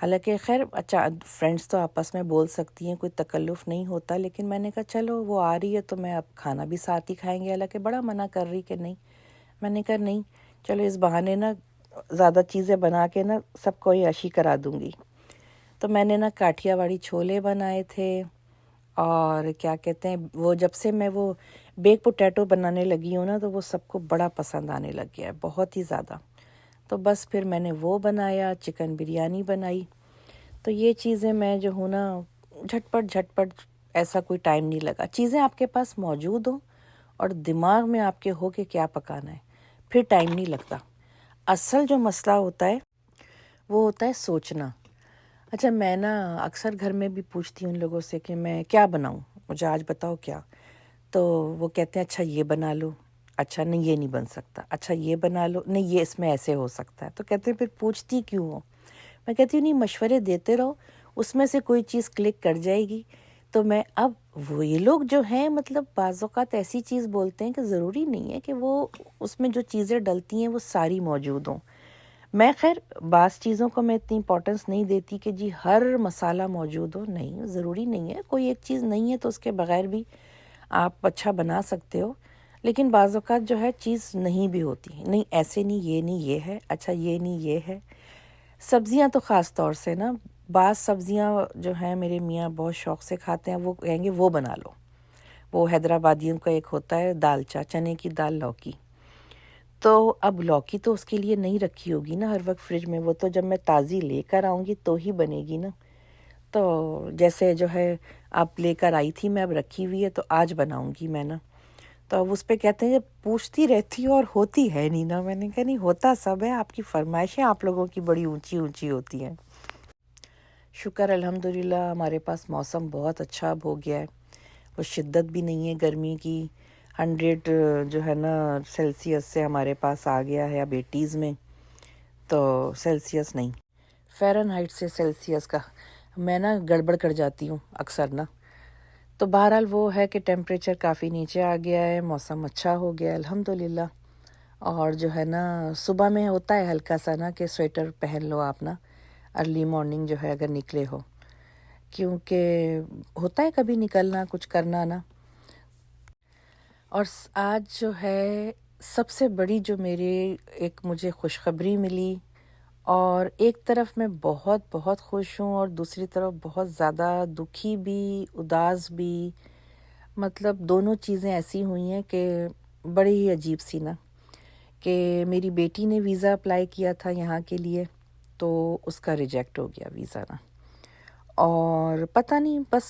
حالانکہ خیر اچھا فرینڈس تو آپس میں بول سکتی ہیں، کوئی تکلف نہیں ہوتا، لیکن میں نے کہا چلو وہ آ رہی ہے تو میں اب کھانا بھی ساتھ ہی کھائیں گے، حالانکہ بڑا منع کر رہی کہ نہیں، میں نے کہا نہیں چلو اس بہانے نا زیادہ چیزیں بنا کے نا سب کو عیاشی کرا دوں گی۔ تو میں نے نا کاٹھیا واڑی چھولے بنائے تھے، اور کیا کہتے ہیں وہ جب سے میں وہ بیک پوٹیٹو بنانے لگی ہوں نا تو وہ سب کو بڑا پسند آنے لگ گیا ہے، بہت ہی زیادہ۔ تو بس پھر میں نے وہ بنایا، چکن بریانی بنائی۔ تو یہ چیزیں میں جو ہوں نا جھٹ پٹ ایسا کوئی ٹائم نہیں لگا، چیزیں آپ کے پاس موجود ہوں اور دماغ میں آپ کے ہو کہ کیا پکانا ہے، پھر ٹائم نہیں لگتا۔ اصل جو مسئلہ ہوتا ہے وہ ہوتا ہے سوچنا۔ اچھا میں نا اکثر گھر میں بھی پوچھتی ہوں ان لوگوں سے کہ میں کیا بناؤں، مجھے آج بتاؤ کیا، تو وہ کہتے ہیں اچھا یہ بنا لو، اچھا نہیں یہ نہیں بن سکتا، اچھا یہ بنا لو، نہیں یہ اس میں ایسے ہو سکتا ہے، تو کہتے ہیں پھر پوچھتی کیوں ہو؟ میں کہتی ہوں نہیں مشورے دیتے رہو، اس میں سے کوئی چیز کلک کر جائے گی۔ تو میں اب وہ یہ لوگ جو ہیں مطلب بعض اوقات ایسی چیز بولتے ہیں کہ ضروری نہیں ہے کہ وہ اس میں جو چیزیں ڈلتی ہیں وہ ساری موجود ہوں۔ میں خیر بعض چیزوں کو میں اتنی امپورٹنس نہیں دیتی کہ جی ہر مسالہ موجود ہو، نہیں ضروری نہیں ہے، کوئی ایک چیز نہیں ہے تو اس کے بغیر بھی آپ اچھا بنا سکتے ہو، لیکن بعض اوقات جو ہے چیز نہیں بھی ہوتی، نہیں ایسے نہیں یہ ہے، اچھا یہ نہیں یہ ہے۔ سبزیاں تو خاص طور سے نا بعض سبزیاں جو ہیں میرے میاں بہت شوق سے کھاتے ہیں، وہ کہیں گے وہ بنا لو۔ وہ حیدرآبادیوں کا ایک ہوتا ہے دالچا، چنے کی دال لوکی، تو اب لوکی تو اس کے لیے نہیں رکھی ہوگی نا ہر وقت فریج میں، وہ تو جب میں تازی لے کر آؤں گی تو ہی بنے گی نا۔ تو جیسے جو ہے آپ لے کر آئی تھی میں اب رکھی ہوئی ہے تو آج بناؤں گی میں نا، تو اب اس پہ کہتے ہیں پوچھتی رہتی ہو اور ہوتی ہے نہیں نا، میں نے کہا نہیں ہوتا سب ہے، آپ کی فرمائشیں آپ لوگوں کی بڑی اونچی اونچی ہوتی ہیں۔ شکر الحمدللہ ہمارے پاس موسم بہت اچھا اب ہو گیا ہے، وہ شدت بھی نہیں ہے گرمی کی، 100 جو ہے نا سیلسیس سے ہمارے پاس آ گیا ہے اب 80s میں، تو سیلسیس نہیں فیرن ہائٹ سے سیلسیس کا میں نا گڑبڑ کر جاتی ہوں اکثر نا۔ تو بہرحال وہ ہے کہ ٹیمپریچر کافی نیچے آ گیا ہے، موسم اچھا ہو گیا ہے الحمدللہ، اور جو ہے نا صبح میں ہوتا ہے ہلکا سا نا کہ سویٹر پہن لو آپ نا، ارلی مارننگ جو ہے اگر نکلے ہو، کیونکہ ہوتا ہے کبھی نکلنا کچھ کرنا نا۔ اور آج جو ہے سب سے بڑی جو میرے ایک مجھے خوشخبری ملی، اور ایک طرف میں بہت بہت خوش ہوں اور دوسری طرف بہت زیادہ دکھی بھی اداس بھی، مطلب دونوں چیزیں ایسی ہوئی ہیں کہ بڑی ہی عجیب سی نا، کہ میری بیٹی نے ویزا اپلائی کیا تھا یہاں کے لیے تو اس کا ریجیکٹ ہو گیا ویزا نا، اور پتہ نہیں بس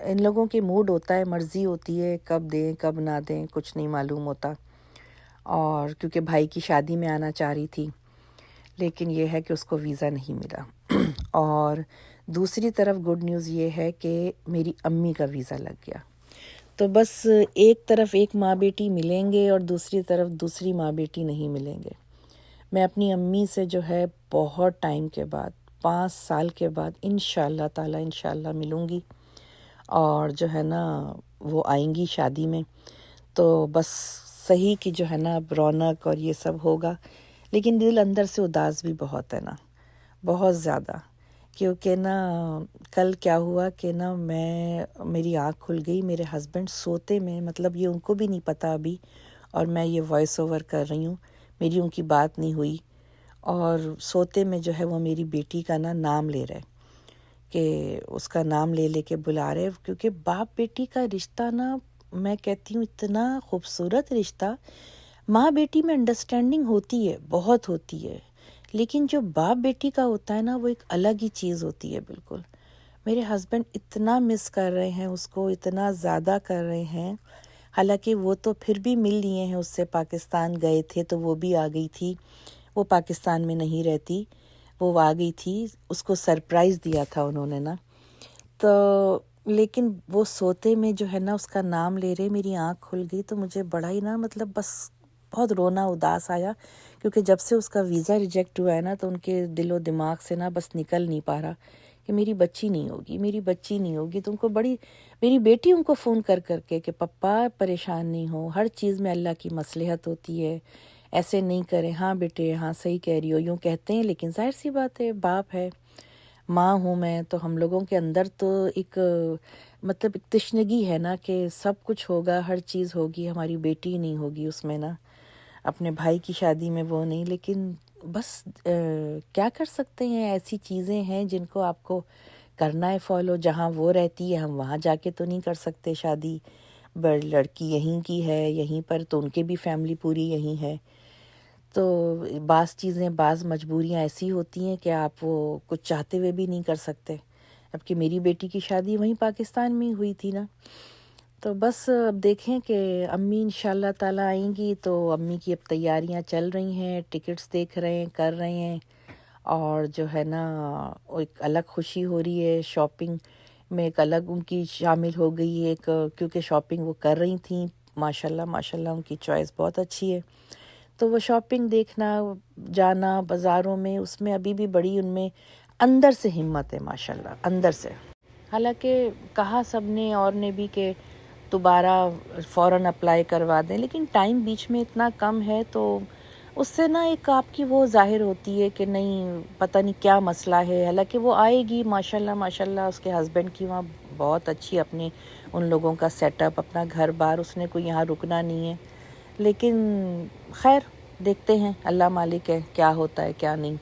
ان لوگوں کے موڈ ہوتا ہے، مرضی ہوتی ہے کب دیں کب نہ دیں کچھ نہیں معلوم ہوتا، اور کیونکہ بھائی کی شادی میں آنا چاہ رہی تھی لیکن یہ ہے کہ اس کو ویزا نہیں ملا۔ اور دوسری طرف گڈ نیوز یہ ہے کہ میری امی کا ویزا لگ گیا، تو بس ایک طرف ایک ماں بیٹی ملیں گے اور دوسری طرف دوسری ماں بیٹی نہیں ملیں گے۔ میں اپنی امی سے جو ہے بہت ٹائم کے بعد 5 سال کے بعد انشاءاللہ تعالی انشاءاللہ ملوں گی، اور جو ہے نا وہ آئیں گی شادی میں، تو بس صحیح کہ جو ہے نا اب رونق اور یہ سب ہوگا، لیکن دل اندر سے اداس بھی بہت ہے نا، بہت زیادہ، کیونکہ نا کل کیا ہوا کہ نا میری آنکھ کھل گئی، میرے ہسبینڈ سوتے میں، مطلب یہ ان کو بھی نہیں پتہ ابھی، اور میں یہ وائس اوور کر رہی ہوں، میری ان کی بات نہیں ہوئی، اور سوتے میں جو ہے وہ میری بیٹی کا نا نام لے رہے، کہ اس کا نام لے لے کے بلا رہے، کیونکہ باپ بیٹی کا رشتہ نا میں کہتی ہوں اتنا خوبصورت رشتہ، ماں بیٹی میں انڈرسٹینڈنگ ہوتی ہے بہت ہوتی ہے، لیکن جو باپ بیٹی کا ہوتا ہے نا وہ ایک الگ ہی چیز ہوتی ہے بالکل۔ میرے ہسبینڈ اتنا مس کر رہے ہیں اس کو، اتنا زیادہ کر رہے ہیں، حالانکہ وہ تو پھر بھی مل لیے ہیں اس سے، پاکستان گئے تھے تو وہ بھی آ گئی تھی، وہ پاکستان میں نہیں رہتی، وہ آ گئی تھی، اس کو سرپرائز دیا تھا انہوں نے نا، تو لیکن وہ سوتے میں جو ہے نا اس کا نام لے رہے، میری آنکھ کھل گئی تو مجھے بڑا ہی نا مطلب بس بہت رونا اداس آیا، کیونکہ جب سے اس کا ویزا ریجیکٹ ہوا ہے نا تو ان کے دل و دماغ سے نا بس نکل نہیں پا رہا کہ میری بچی نہیں ہوگی، میری بچی نہیں ہوگی، تو ان کو بڑی، میری بیٹی ان کو فون کر کر کے کہ پپا پریشان نہیں ہو، ہر چیز میں اللہ کی مصلحت ہوتی ہے، ایسے نہیں کریں، ہاں بیٹے ہاں صحیح کہہ رہی ہو، یوں کہتے ہیں لیکن ظاہر سی بات ہے باپ ہے، ماں ہوں میں، تو ہم لوگوں کے اندر تو ایک مطلب ایک تشنگی ہے نا کہ سب کچھ ہوگا، ہر چیز ہوگی، ہماری بیٹی نہیں ہوگی اس میں نا، اپنے بھائی کی شادی میں وہ نہیں، لیکن بس کیا کر سکتے ہیں، ایسی چیزیں ہیں جن کو آپ کو کرنا ہے فالو. جہاں وہ رہتی ہے ہم وہاں جا کے تو نہیں کر سکتے شادی، لڑکی یہیں کی ہے یہیں پر، تو ان کے بھی فیملی پوری یہیں ہے. تو بعض چیزیں، بعض مجبوریاں ایسی ہوتی ہیں کہ آپ وہ کچھ چاہتے ہوئے بھی نہیں کر سکتے. اب کہ میری بیٹی کی شادی وہیں پاکستان میں ہی ہوئی تھی نا، تو بس اب دیکھیں کہ امی انشاءاللہ تعالیٰ آئیں گی تو امی کی اب تیاریاں چل رہی ہیں، ٹکٹس دیکھ رہے ہیں، کر رہے ہیں، اور جو ہے نا وہ ایک الگ خوشی ہو رہی ہے. شاپنگ میں ایک الگ ان کی شامل ہو گئی ہے ایک، کیونکہ شاپنگ وہ کر رہی تھیں ماشاءاللہ ماشاءاللہ، ان کی چوائس بہت اچھی ہے. تو وہ شاپنگ دیکھنا، جانا بازاروں میں، اس میں ابھی بھی بڑی ان میں اندر سے ہمت ہے ماشاءاللہ، اندر سے. حالانکہ کہا سب نے اور نے بھی کہ دوبارہ فوراً اپلائی کروا دیں، لیکن ٹائم بیچ میں اتنا کم ہے تو اس سے نا ایک آپ کی وہ ظاہر ہوتی ہے کہ نہیں پتہ نہیں کیا مسئلہ ہے. حالانکہ وہ آئے گی ماشاءاللہ ماشاءاللہ، اس کے ہسبینڈ کی وہاں بہت اچھی اپنے ان لوگوں کا سیٹ اپ، اپنا گھر بار، اس نے کوئی یہاں رکنا نہیں ہے. لیکن خیر دیکھتے ہیں، اللہ مالک ہے کیا ہوتا ہے کیا نہیں.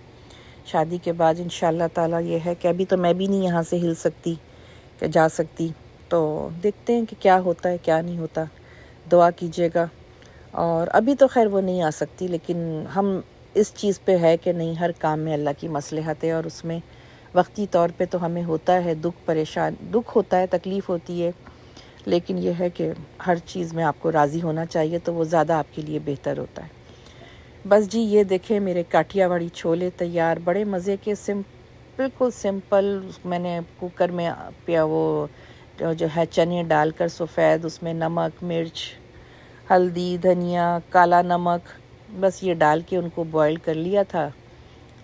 شادی کے بعد انشاءاللہ تعالیٰ یہ ہے کہ ابھی تو میں بھی نہیں یہاں سے ہل سکتی کہ جا سکتی، تو دیکھتے ہیں کہ کیا ہوتا ہے کیا نہیں ہوتا. دعا کیجیے گا. اور ابھی تو خیر وہ نہیں آ سکتی، لیکن ہم اس چیز پہ ہے کہ نہیں، ہر کام میں اللہ کی مصلحت ہے، اور اس میں وقتی طور پہ تو ہمیں ہوتا ہے دکھ ہوتا ہے، تکلیف ہوتی ہے، لیکن یہ ہے کہ ہر چیز میں آپ کو راضی ہونا چاہیے تو وہ زیادہ آپ کے لیے بہتر ہوتا ہے. بس جی یہ دیکھیں میرے کاٹیا واڑی چھولے تیار، بڑے مزے کے، بالکل سمپل. میں نے کوکر میں وہ جو ہے چنے ڈال کر سفید، اس میں نمک مرچ ہلدی دھنیا کالا نمک بس یہ ڈال کے ان کو بوائل کر لیا تھا،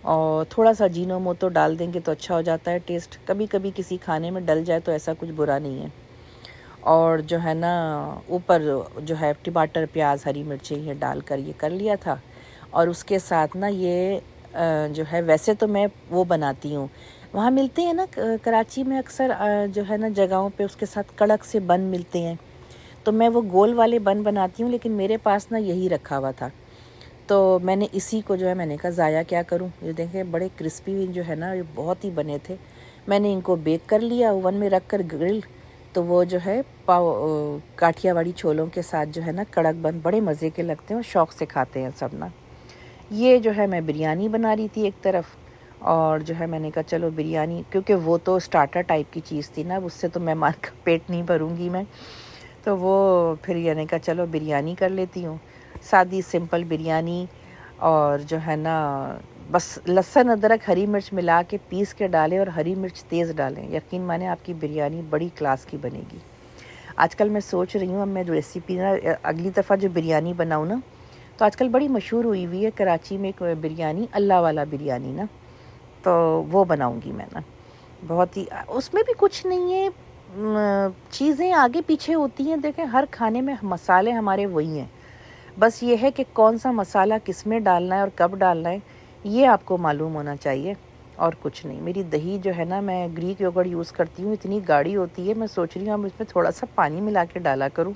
اور تھوڑا سا جینو موتو ڈال دیں گے تو اچھا ہو جاتا ہے ٹیسٹ. کبھی کبھی کسی کھانے میں ڈل جائے تو ایسا کچھ برا نہیں ہے. اور جو ہے نا اوپر جو ہے ٹماٹر پیاز ہری مرچیں یہ ڈال کر یہ کر لیا تھا. اور اس کے ساتھ نا یہ جو ہے، ویسے تو میں وہ بناتی ہوں، وہاں ملتے ہیں نا کراچی میں اکثر جو ہے نا جگہوں پہ اس کے ساتھ کڑک سے بن ملتے ہیں، تو میں وہ گول والے بن بناتی ہوں، لیکن میرے پاس نا یہی رکھا ہوا تھا تو میں نے اسی کو جو ہے میں نے کہا ضائع کیا کروں. یہ دیکھیں بڑے کرسپی جو ہے نا، یہ بہت ہی بنے تھے. میں نے ان کو بیک کر لیا اوون میں رکھ کر گرل، تو وہ جو ہے کاٹھیا واڑی چھولوں کے ساتھ جو ہے نا کڑک بن بڑے مزے کے لگتے ہیں، اور شوق سے کھاتے ہیں سب نا. یہ جو ہے میں بریانی بنا رہی تھی ایک طرف، اور جو ہے میں نے کہا چلو بریانی، کیونکہ وہ تو سٹارٹر ٹائپ کی چیز تھی نا، اس سے تو مہمان کا پیٹ نہیں بھروں گی میں، تو وہ پھر یہ نے کہا چلو بریانی کر لیتی ہوں، سادی سمپل بریانی. اور جو ہے نا بس لہسن ادرک ہری مرچ ملا کے پیس کے ڈالیں، اور ہری مرچ تیز ڈالیں، یقین مانیں آپ کی بریانی بڑی کلاس کی بنے گی. آج کل میں سوچ رہی ہوں اب میں ریسیپی نا اگلی دفعہ جو بریانی بناؤں نا، تو آج کل بڑی مشہور ہوئی ہے کراچی میں ایک بریانی، اللہ والا بریانی نا، تو وہ بناؤں گی میں نا. بہت ہی اس میں بھی کچھ نہیں ہے، چیزیں آگے پیچھے ہوتی ہیں. دیکھیں ہر کھانے میں مسالے ہمارے وہی ہیں، بس یہ ہے کہ کون سا مسالہ کس میں ڈالنا ہے اور کب ڈالنا ہے، یہ آپ کو معلوم ہونا چاہیے، اور کچھ نہیں. میری دہی جو ہے نا میں گریک یوگرٹ یوز کرتی ہوں، اتنی گاڑی ہوتی ہے، میں سوچ رہی ہوں اب اس میں تھوڑا سا پانی ملا کے ڈالا کروں.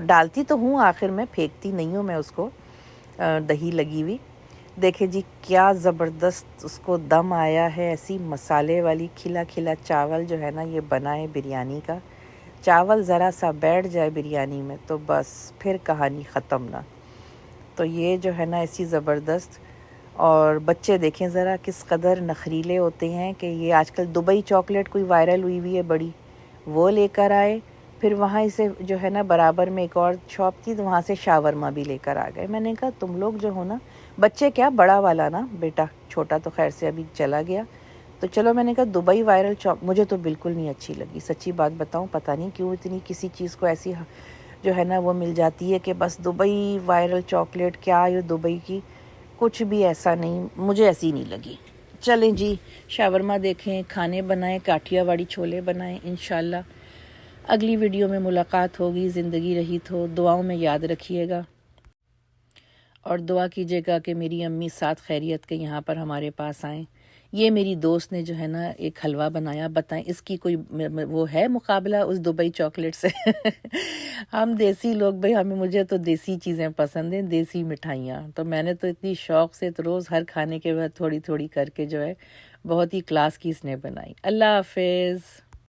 ڈالتی تو ہوں آخر میں، پھینکتی نہیں ہوں میں اس کو، دہی لگی ہوئی. دیکھیں جی کیا زبردست اس کو دم آیا ہے، ایسی مسالے والی کھلا کھلا چاول جو ہے نا یہ بنا ہے بریانی کا. چاول ذرا سا بیٹھ جائے بریانی میں تو بس پھر کہانی ختم نا. تو یہ جو ہے نا ایسی زبردست. اور بچے دیکھیں ذرا کس قدر نخریلے ہوتے ہیں کہ یہ آج کل دبئی چاکلیٹ کوئی وائرل ہوئی ہوئی ہے بڑی، وہ لے کر آئے. پھر وہاں اسے جو ہے نا برابر میں ایک اور شاپ تھی تو وہاں سے شاورما بھی لے کر آ گئے. میں نے کہا تم لوگ جو ہو نا، بچے کیا بڑا والا نا بیٹا، چھوٹا تو خیر سے ابھی چلا گیا. تو چلو میں نے کہا دبئی وائرل مجھے تو بالکل نہیں اچھی لگی، سچی بات بتاؤں، پتہ نہیں کیوں اتنی کسی چیز کو ایسی جو ہے نا وہ مل جاتی ہے کہ بس دبئی وائرل چاکلیٹ، کیا یہ دبئی کی، کچھ بھی ایسا نہیں، مجھے ایسی نہیں لگی. چلیں جی شاورما دیکھیں، کھانے بنائیں، کاٹھیا واڑی چھولے بنائیں. انشاءاللہ اگلی ویڈیو میں ملاقات ہوگی، زندگی رہی تو دعاؤں میں یاد رکھیے گا، اور دعا کیجیے گا کہ میری امی ساتھ خیریت کے یہاں پر ہمارے پاس آئیں. یہ میری دوست نے جو ہے نا ایک حلوہ بنایا، بتائیں اس کی کوئی وہ ہے مقابلہ اس دبئی چاکلیٹ سے؟ ہم دیسی لوگ بھائی، مجھے تو دیسی چیزیں پسند ہیں، دیسی مٹھائیاں، تو میں نے تو اتنی شوق سے تو روز ہر کھانے کے بعد تھوڑی تھوڑی کر کے جو ہے بہت ہی کلاس کی اس نے بنائی۔ اللہ حافظ۔